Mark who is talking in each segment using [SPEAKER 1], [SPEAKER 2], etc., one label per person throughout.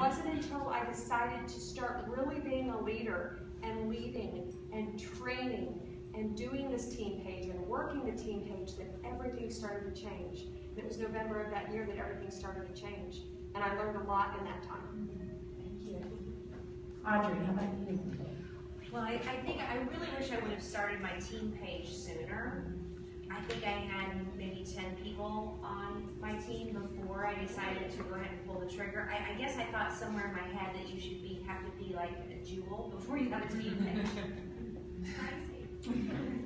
[SPEAKER 1] wasn't until I decided to start really being a leader and leading and training and doing this team page and working the team page that everything started to change. And it was November of that year that everything started to change. And I learned a lot in that time.
[SPEAKER 2] Thank you. Audrey, how about you?
[SPEAKER 3] Well, I think I really wish I would have started my team page sooner. I think I had maybe 10 people on my team before I decided to go ahead and pull the trigger. I guess I thought somewhere in my head that you should have to be like a jewel before you have a team page.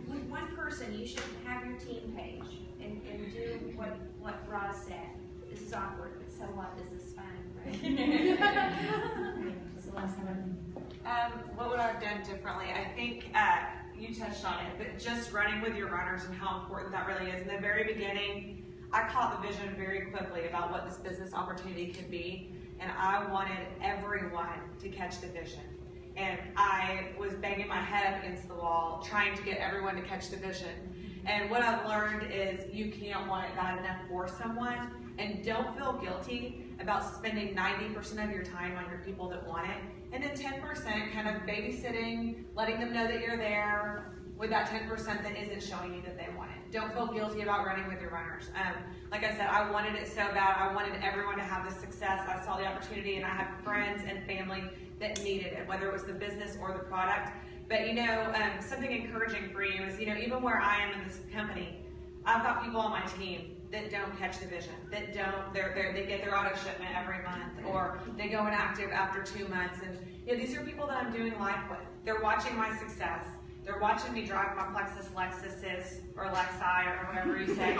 [SPEAKER 3] With one person, you should have your team page and do what Roz said. This is awkward, but so what? This is fun, right?
[SPEAKER 2] Celeste,
[SPEAKER 4] what would I have done differently? I think you touched on it, but just running with your runners and how important that really is. In the very beginning, I caught the vision very quickly about what this business opportunity could be, and I wanted everyone to catch the vision. And I was banging my head up against the wall, trying to get everyone to catch the vision. And what I've learned is you can't want it bad enough for someone, and don't feel guilty about spending 90% of your time on your people that want it, and then 10% kind of babysitting, letting them know that you're there with that 10% that isn't showing you that they want it. Don't feel guilty about running with your runners. Like I said, I wanted it so bad. I wanted everyone to have this success. I saw the opportunity, and I had friends and family that needed it, whether it was the business or the product. But something encouraging for you is, even where I am in this company, I've got people on my team that don't catch the vision, that don't, they get their auto shipment every month, or they go inactive after 2 months. And these are people that I'm doing life with. They're watching my success. They're watching me drive my Lexuses, or Lexi, or whatever you say.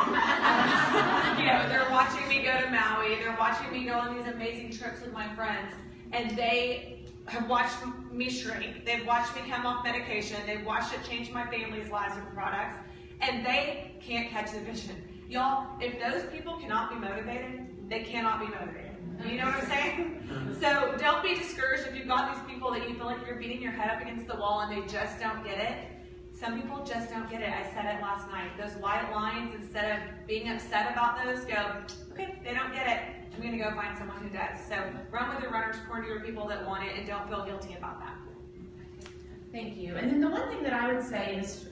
[SPEAKER 4] They're watching me go to Maui. They're watching me go on these amazing trips with my friends. And they have watched me shrink. They've watched me come off medication. They've watched it change my family's lives with products. And they can't catch the vision. Y'all, if those people cannot be motivated, they cannot be motivated. You know what I'm saying? So don't be discouraged if you've got these people that you feel like you're beating your head up against the wall and they just don't get it. Some people just don't get it. I said it last night. Those white lines, instead of being upset about those, go, okay, they don't get it. I'm going to go find someone who does. So run with your runners, pour into your people that want it, and don't feel guilty about that.
[SPEAKER 2] Thank you. And then the one thing that I would say is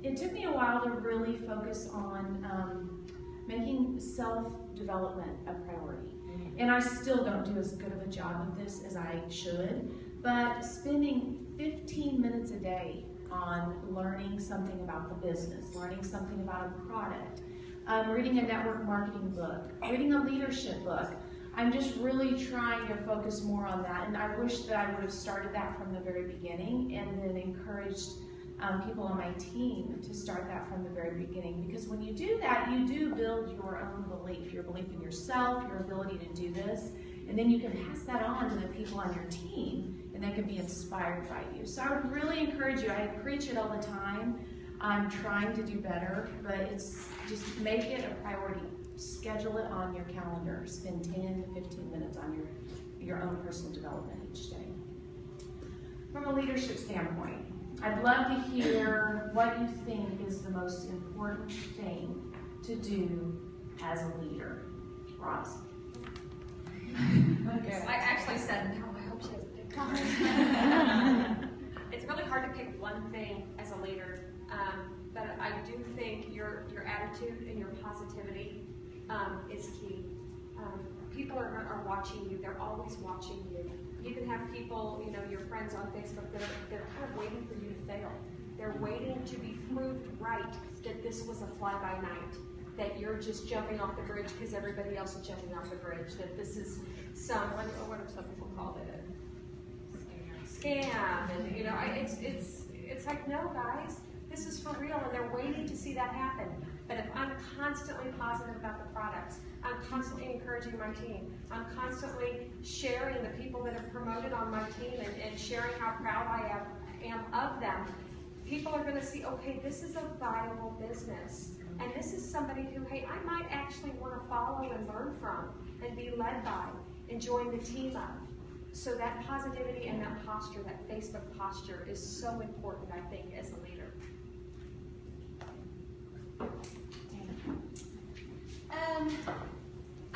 [SPEAKER 2] it took me a while to really focus on making self-development a priority. And I still don't do as good of a job of this as I should, but spending 15 minutes a day on learning something about the business, learning something about a product, reading a network marketing book, reading a leadership book. I'm just really trying to focus more on that, and I wish that I would have started that from the very beginning and then encouraged people on my team to start that from the very beginning, because when you do that, you do build your own belief, your belief in yourself, your ability to do this, and then you can pass that on to the people on your team, and they can be inspired by you. So I would really encourage you. I preach it all the time. I'm trying to do better, but it's just make it a priority. Schedule it on your calendar. Spend 10 to 15 minutes on your own personal development each day. From a leadership standpoint, I'd love to hear what you think is the most important thing to do as a leader. Roz.
[SPEAKER 1] Okay. I actually said, no, I hope she doesn't. It's really hard to pick one thing as a leader, but I do think your attitude and your positivity is key. People are watching you. They're always watching you. You can have people, your friends on Facebook that are kind of waiting for you to fail. They're waiting to be proved right that this was a fly-by-night, that you're just jumping off the bridge because everybody else is jumping off the bridge, that this is what have some people called it? Scam. And, it's like, no, guys, this is for real, and they're waiting to see that happen. But if I'm constantly positive about the products, I'm constantly encouraging my team, I'm constantly sharing the people that are promoted on my team and sharing how proud I am of them, people are going to see, okay, this is a viable business. And this is somebody who, hey, I might actually want to follow and learn from and be led by and join the team of. So that positivity and that posture, that Facebook posture, is so important, I think, as a leader.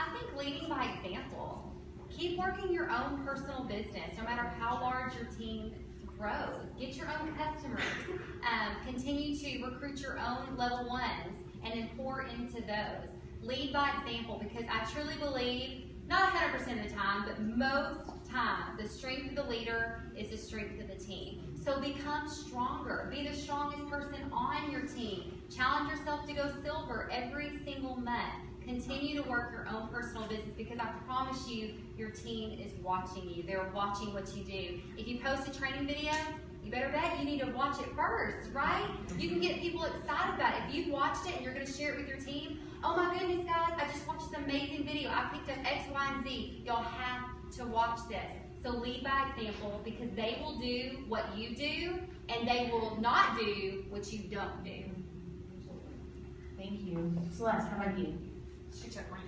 [SPEAKER 3] I think leading by example. Keep
[SPEAKER 5] keep working your own personal business, no matter how large your team grows. Get your own customers. Continue to recruit your own level ones and then pour into those. Lead by example, because I truly believe, not 100% of the time, but most times, the strength of the leader is the strength of the team. So become stronger. Be the strongest person on your team. Challenge yourself to go silver every single month. Continue to work your own personal business, because I promise you, your team is watching you. They're watching what you do. If you post a training video, you better bet you need to watch it first, right? You can get people excited about it. If you've watched it and you're going to share it with your team, oh my goodness, guys, I just watched this amazing video. I picked up X, Y, and Z. Y'all have to watch this. So lead by example, because they will do what you do, and they will not do what you don't do.
[SPEAKER 2] Thank you. Celeste, how about you?
[SPEAKER 4] She took mine.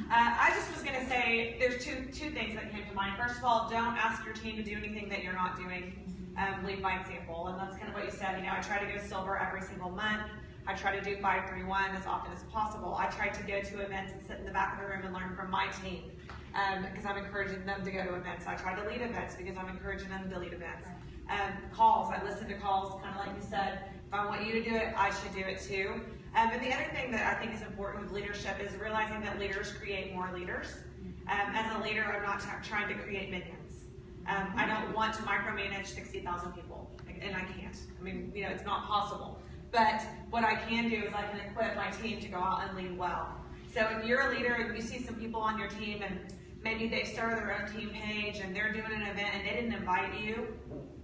[SPEAKER 4] I just was going to say there's two things that came to mind. First of all, don't ask your team to do anything that you're not doing. Lead by example, and that's kind of what you said. I try to go silver every single month. I try to do 531 as often as possible. I try to go to events and sit in the back of the room and learn from my team, because I'm encouraging them to go to events. I try to lead events because I'm encouraging them to lead events. Calls, I listen to calls, kind of like you said. If I want you to do it, I should do it too. And the other thing that I think is important with leadership is realizing that leaders create more leaders. As a leader, I'm not trying to create minions. I don't want to micromanage 60,000 people, and I can't. I mean, it's not possible. But what I can do is I can equip my team to go out and lead well. So if you're a leader and you see some people on your team and maybe they started their own team page and they're doing an event and they didn't invite you,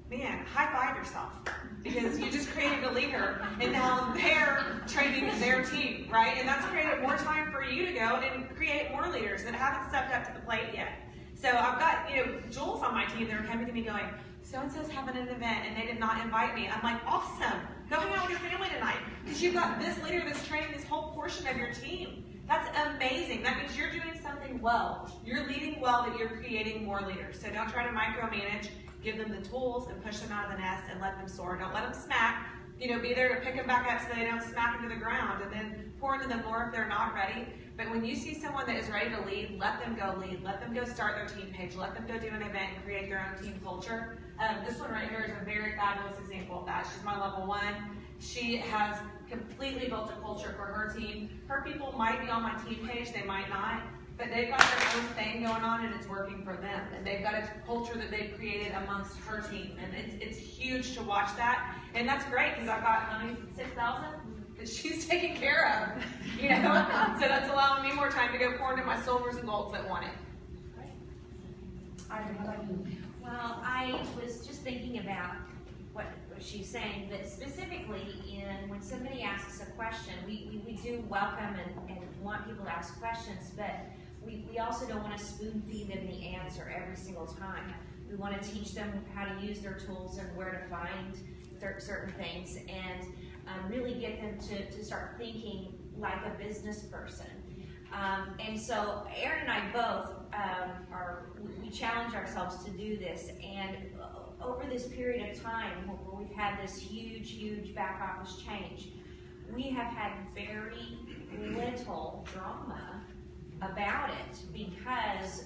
[SPEAKER 4] man, high five yourself, because you just created a leader and now they're training their team, right? And that's created more time for you to go and create more leaders that haven't stepped up to the plate yet. So I've got, Jules on my team that are coming to me going, so-and-so's having an event and they did not invite me. I'm like, awesome. Go hang out with your family tonight, because you've got this leader that's training this whole portion of your team. That's amazing. That means you're doing something well. You're leading well, that you're creating more leaders. So don't try to micromanage. Give them the tools and push them out of the nest and let them soar. Don't let them smack. Be there to pick them back up so they don't smack into the ground, and then pour into them more if they're not ready. But when you see someone that is ready to lead, let them go lead. Let them go start their team page. Let them go do an event and create their own team culture. This one right here is a very fabulous example of that. She's my level one. She has completely built a culture for her team. Her people might be on my team page, they might not, but they've got their own thing going on and it's working for them. And they've got a culture that they've created amongst her team. And it's huge to watch that. And that's great, because I've got, how many, 6,000? That she's taking care of, So that's allowing me more time to go pour into my silvers and golds that want it.
[SPEAKER 2] How about you?
[SPEAKER 3] Well, I was just thinking about what she's saying, but specifically when somebody asks a question, we do welcome and want people to ask questions, but we also don't want to spoon feed them the answer every single time. We want to teach them how to use their tools and where to find certain things, and really get them to start thinking like a business person. And so Aaron and I both we challenge ourselves to do this, and over this period of time where we've had this huge back office change, we have had very little drama about it, because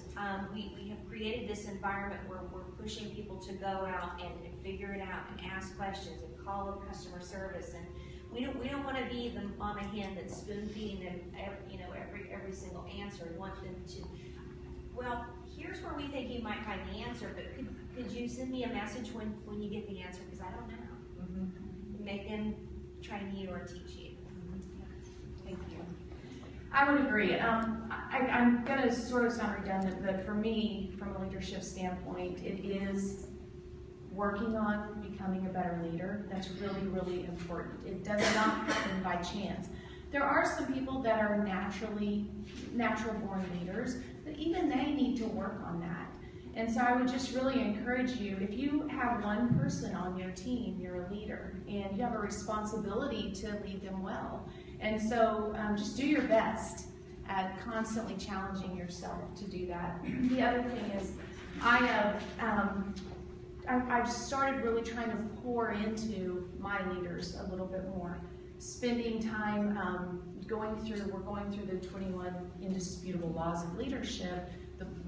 [SPEAKER 3] we have created this environment where we're pushing people to go out and figure it out and ask questions and call up customer service, and we don't want to be the mama hen that's spoon feeding them every single answer. We want them to, well, here's where we think you might find the answer, but could you send me a message when you get the answer, because I don't know.
[SPEAKER 2] Mm-hmm.
[SPEAKER 3] Make them train you or teach you.
[SPEAKER 2] Thank you. I would agree. I'm going to sort of sound redundant, but for me, from a leadership standpoint, it is working on becoming a better leader. That's really important. It does not happen by chance. There are some people that are natural born leaders, but even they need to work on that. And so I would just really encourage you, if you have one person on your team, you're a leader, and you have a responsibility to lead them well. And so just do your best at constantly challenging yourself to do that. The other thing is, I've started really trying to pour into my leaders a little bit more. Spending time we're going through the 21 indisputable laws of leadership,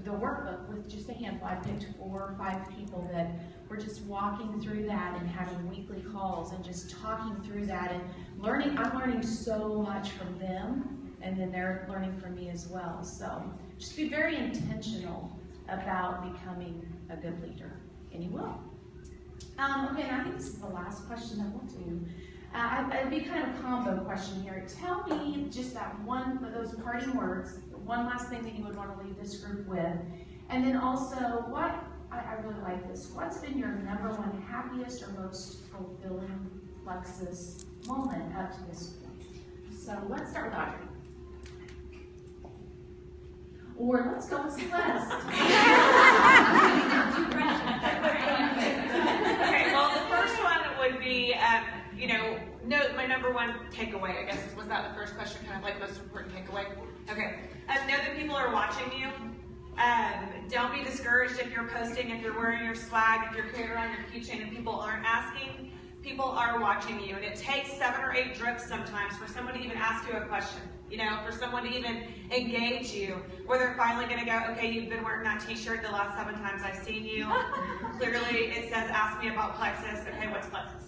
[SPEAKER 2] the workbook with just a handful. I picked 4 or 5 people that were just walking through that and having weekly calls and just talking through that and learning. I'm learning so much from them, and then they're learning from me as well. So just be very intentional about becoming a good leader, and you will. Okay, and I think this is the last question that we'll do. It'd be kind of a combo question here. Tell me just that one of those parting words, one last thing that you would want to leave this group with. And then also, I really like this. What's been your #1 happiest or most fulfilling Plexus moment up to this point? So let's start with Audrey. Or let's go with Celeste.
[SPEAKER 4] Okay, well, the first one would be, my #1 takeaway, I guess. Was that the first question? Kind of like most important takeaway? Okay. Know that people are watching you. Don't be discouraged if you're posting, if you're wearing your swag, if you're carrying around your keychain and people aren't asking. People are watching you, and it takes 7 or 8 drips sometimes for someone to even ask you a question. For someone to even engage you, where they're finally going to go, okay, you've been wearing that t-shirt the last 7 times I've seen you. Clearly it says, ask me about Plexus. Okay, what's Plexus?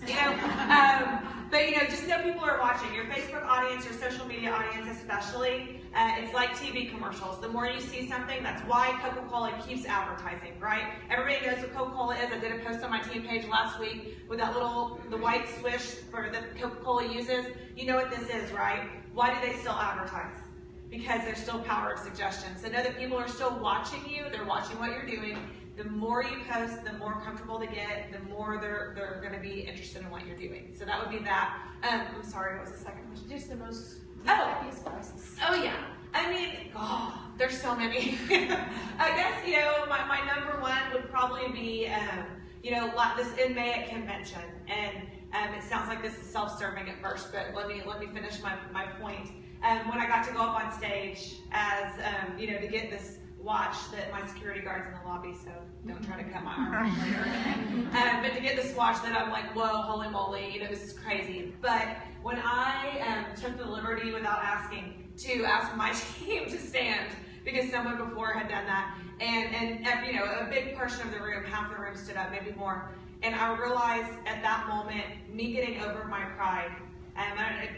[SPEAKER 4] But just know people are watching. Your Facebook audience, your social media audience especially, it's like TV commercials. The more you see something, that's why Coca-Cola keeps advertising, right? Everybody knows what Coca-Cola is. I did a post on my team page last week with that the white swish that Coca-Cola uses. You know what this is, right? Why do they still advertise? Because there's still power of suggestion. So know that people are still watching you. They're watching what you're doing. The more you post, the more comfortable they get, the more they're going to be interested in what you're doing. So that would be that. I'm sorry, what was the second question?
[SPEAKER 2] Just the most
[SPEAKER 4] happiest
[SPEAKER 2] places.
[SPEAKER 4] Oh, yeah. I mean, there's so many. I guess, my #1 would probably be, this inmate convention. And it sounds like this is self-serving at first, but let me finish my point. When I got to go up on stage as, to get this watch that my security guard's in the lobby, so don't try to cut my arm off later. But to get this watch that I'm like, whoa, holy moly, this is crazy. But when I took the liberty without asking to ask my team to stand, because someone before had done that, and a big portion of the room, half the room stood up, maybe more. And I realized at that moment, me getting over my pride, and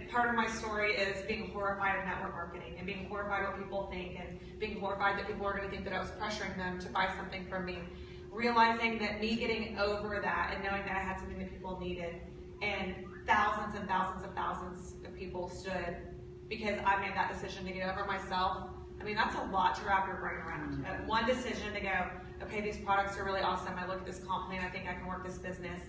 [SPEAKER 4] part of my story is being horrified of network marketing and being horrified what people think and being horrified that people are going to think that I was pressuring them to buy something from me. Realizing that me getting over that and knowing that I had something that people needed, and thousands and thousands of thousands of people stood because I made that decision to get over myself. I mean, that's a lot to wrap your brain around. One decision to go, okay, these products are really awesome. I look at this comp plan. I think I can work this business.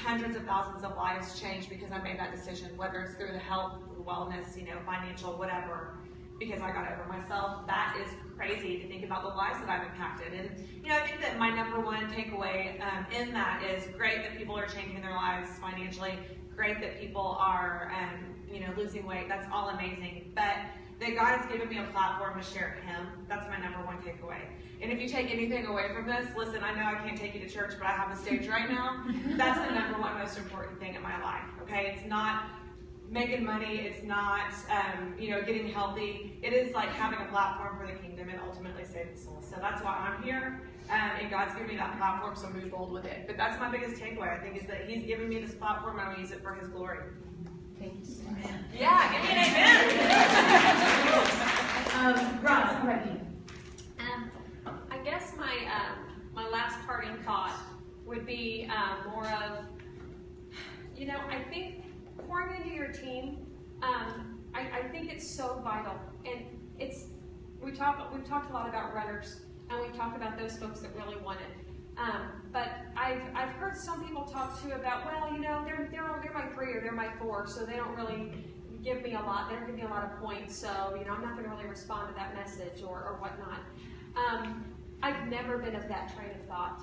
[SPEAKER 4] Hundreds of thousands of lives changed because I made that decision, whether it's through the health, wellness, financial, whatever, because I got over myself. That is crazy to think about the lives that I've impacted. And, I think that my #1 takeaway in that is great that people are changing their lives financially. Great that people are, losing weight. That's all amazing. But that God has given me a platform to share Him. That's my #1 takeaway. And if you take anything away from this, listen, I know I can't take you to church, but I have a stage right now. That's the #1 most important thing in my life, okay? It's not making money. It's not, getting healthy. It is like having a platform for the kingdom and ultimately save the soul. So that's why I'm here, and God's given me that platform, so move bold with it. But that's my biggest takeaway, I think, is that He's given me this platform and I'm going to use it for His glory.
[SPEAKER 2] Thank you so much.
[SPEAKER 4] Yeah, give me an amen.
[SPEAKER 2] Ross, how about you?
[SPEAKER 1] I guess my last parting thought would be more of, I think pouring into your team. I think it's so vital, and we've talked a lot about runners, and we've talked about those folks that really want it. But I've heard some people talk too about, well, they're my 3 or they're my 4, so they don't really give me a lot. They don't give me a lot of points, so I'm not going to really respond to that message or whatnot. I've never been of that train of thought.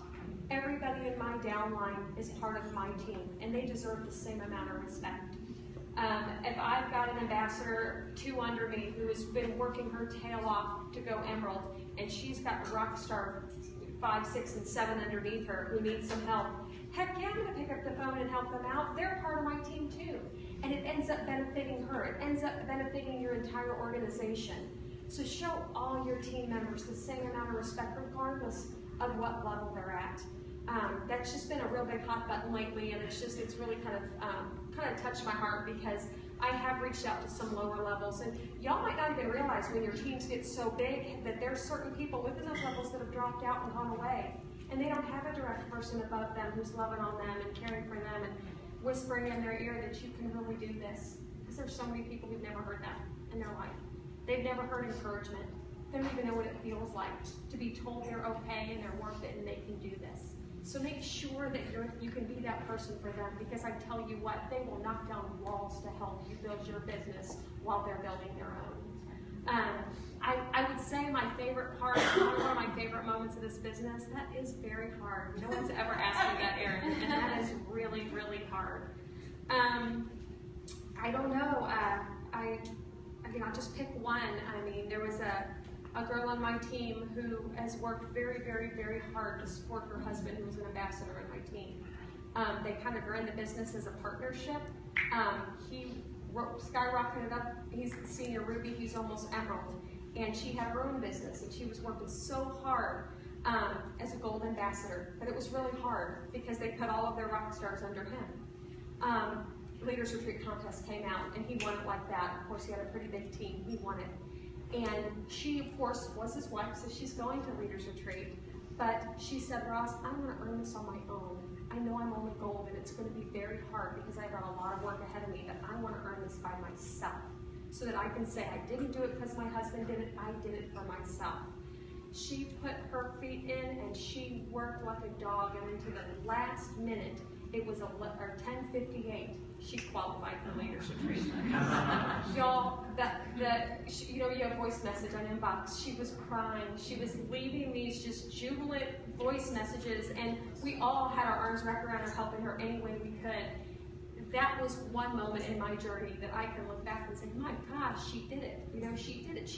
[SPEAKER 1] Everybody in my downline is part of my team, and they deserve the same amount of respect. If I've got an ambassador 2 under me who has been working her tail off to go Emerald, and she's got rock star 5, 6, and 7 underneath her who needs some help, heck yeah, I'm going to pick up the phone and help them out. They're part of my team too. And it ends up benefiting her. It ends up benefiting your entire organization. So show all your team members the same amount of respect regardless of what level they're at. That's just been a real big hot button lately, and it's really kind of touched my heart, because I have reached out to some lower levels, and y'all might not even realize when your teams get so big that there's certain people within those levels that have dropped out and gone away, and they don't have a direct person above them who's loving on them and caring for them and whispering in their ear that you can really do this. Because there's so many people who've never heard that in their life. They've never heard encouragement. They don't even know what it feels like to be told they're okay and they're worth it and they can do this. So make sure that you can be that person for them, because I tell you what, they will knock down walls to help you build your business while they're building their own. I would say my favorite part, one of my favorite moments of this business, that is very hard. No one's ever asked me that, Erin, and that is really, really hard. I don't know. I'll just pick one. I mean, there was a girl on my team who has worked very, very, very hard to support her husband, who was an ambassador on my team. They kind of are in the business as a partnership. He skyrocketed up. He's senior Ruby. He's almost Emerald. And she had her own business, and she was working so hard as a gold ambassador. But it was really hard because they put all of their rock stars under him. Leaders Retreat contest came out, and he won it like that. Of course, he had a pretty big team. He won it. And she, of course, was his wife, so she's going to Leaders Retreat. But she said, Ross, I'm going to earn this on my own. I know I'm only gold, and it's going to be very hard because I've got a lot of work ahead of me, but I want to earn this by myself so that I can say I didn't do it because my husband did it, I did it for myself. She put her feet in, and she worked like a dog, and into the last minute, it was 10:58. She qualified for Leaders Retreat. Y'all, you have voice message on inbox. She was crying. She was leaving these just jubilant voice messages, and we all had our arms wrapped around her, helping her any way we could. That was one moment in my journey that I can look back and say, my gosh, she did it. She did it.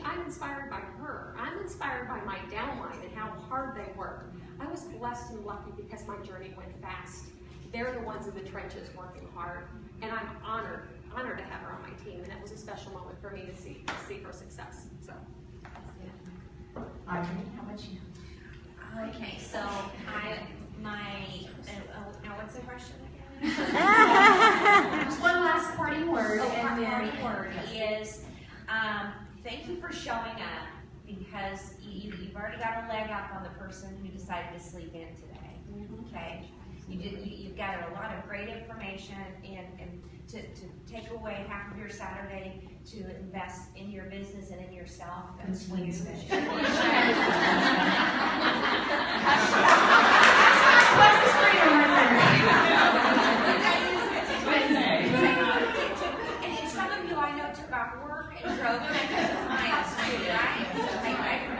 [SPEAKER 1] I'm inspired by her. I'm inspired by my downline and how hard they work. I was blessed and lucky because my journey went fast. They're the ones in the trenches working hard, and I'm honored to have her on my team, and it was a special moment for me to see her success. So,
[SPEAKER 2] Audrey, how about you?
[SPEAKER 3] Okay, so now what's the question again?
[SPEAKER 2] Just one last parting word.
[SPEAKER 3] Parting word is, thank you for showing up, because you've already got a leg up on the person who decided to sleep in today. Okay, you've gathered a lot of great information, and to take away half of your Saturday to invest in your business and in yourself. That's Wednesday. And some of you I know took off work and drove miles too, right?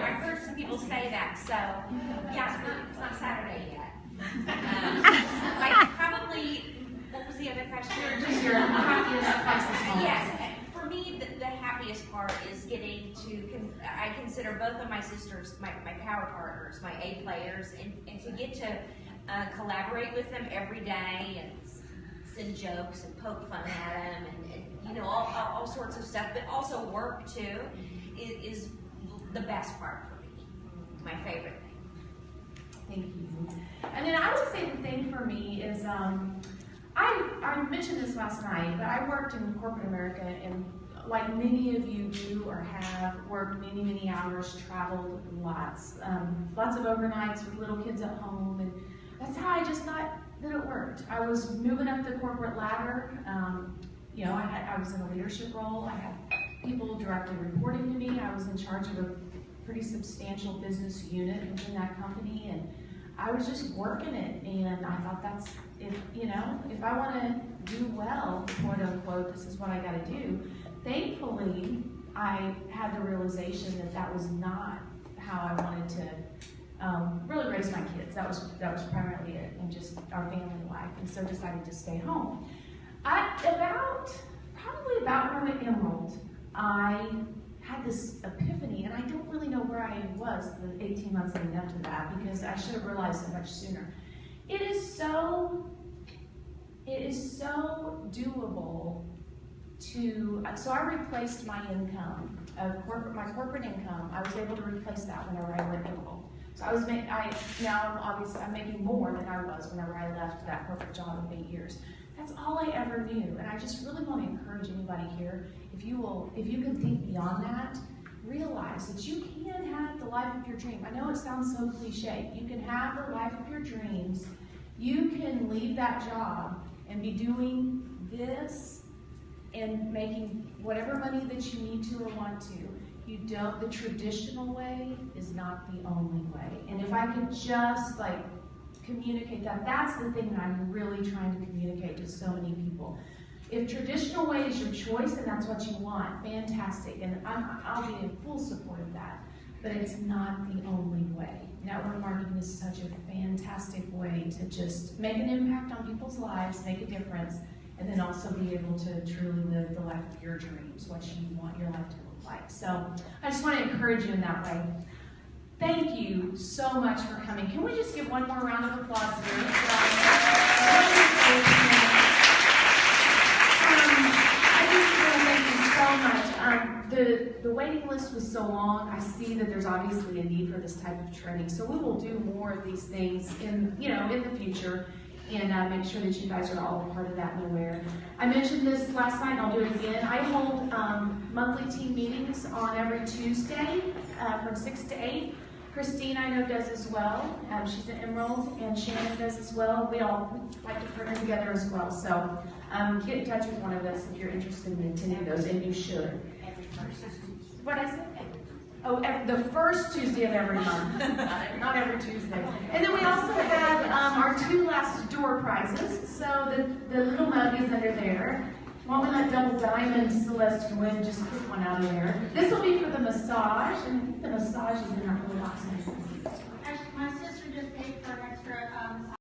[SPEAKER 3] I've heard some people say that. So yeah, it's not Saturday yet. What was the other question?
[SPEAKER 2] Just your happiest moment.
[SPEAKER 3] Yes, for me, the happiest part is getting to, I consider both of my sisters my power partners, my A players, and to get to collaborate with them every day and send jokes and poke fun at them and all sorts of stuff, but also work too, is the best part for me, my favorite thing.
[SPEAKER 2] Thank you. And then I would say the thing for me is, I mentioned this last night, but I worked in corporate America, and like many of you do or have, worked many, many hours, traveled lots of overnights with little kids at home, and that's how I just thought that it worked. I was moving up the corporate ladder. I was in a leadership role. I had people directly reporting to me. I was in charge of a pretty substantial business unit within that company, and I was just working it, and I thought if I want to do well, quote unquote, this is what I got to do. Thankfully, I had the realization that was not how I wanted to really raise my kids. That was primarily it, and just our family life, and so decided to stay home. Probably about when I went Emerald, I had this epiphany, and I don't really know where I was the 18 months leading up to that, because I should have realized it much sooner. It is so doable so I replaced my income my corporate income, I was able to replace that whenever I went local. So I'm making more than I was whenever I left that corporate job of 8 years. That's all I ever knew, and I just really want to encourage anybody here, if you can think beyond that, realize that you can have the life of your dream. I know it sounds so cliche. You can have the life of your dreams. You can leave that job and be doing this and making whatever money that you need to or want to. The traditional way is not the only way. And if I could just communicate that's the thing that I'm really trying to communicate to so many people. If traditional way is your choice and that's what you want, fantastic. And I'll be in full support of that. But it's not the only way. Network marketing is such a fantastic way to just make an impact on people's lives, make a difference, and then also be able to truly live the life of your dreams, what you want your life to look like. So I just want to encourage you in that way. Thank you so much for coming. Can we just give one more round of applause here? I just want to thank you so much. The waiting list was so long. I see that there's obviously a need for this type of training, so we will do more of these things in the future, and make sure that you guys are all a part of that and aware. I mentioned this last night, and I'll do it again. I hold monthly team meetings on every Tuesday from 6 to 8. Christine, I know, does as well. She's an Emerald, and Shannon does as well. We all like to partner together as well. So get in touch with one of us if you're interested in attending those, and you should. What I said? Oh, the first Tuesday of every month, not every Tuesday. And then we also have our 2 last door prizes. So the little mug is under there. Want me to let Double Diamond Celeste Gywnn just pick one out of there? This will be for the massage, and I think the massage is in our little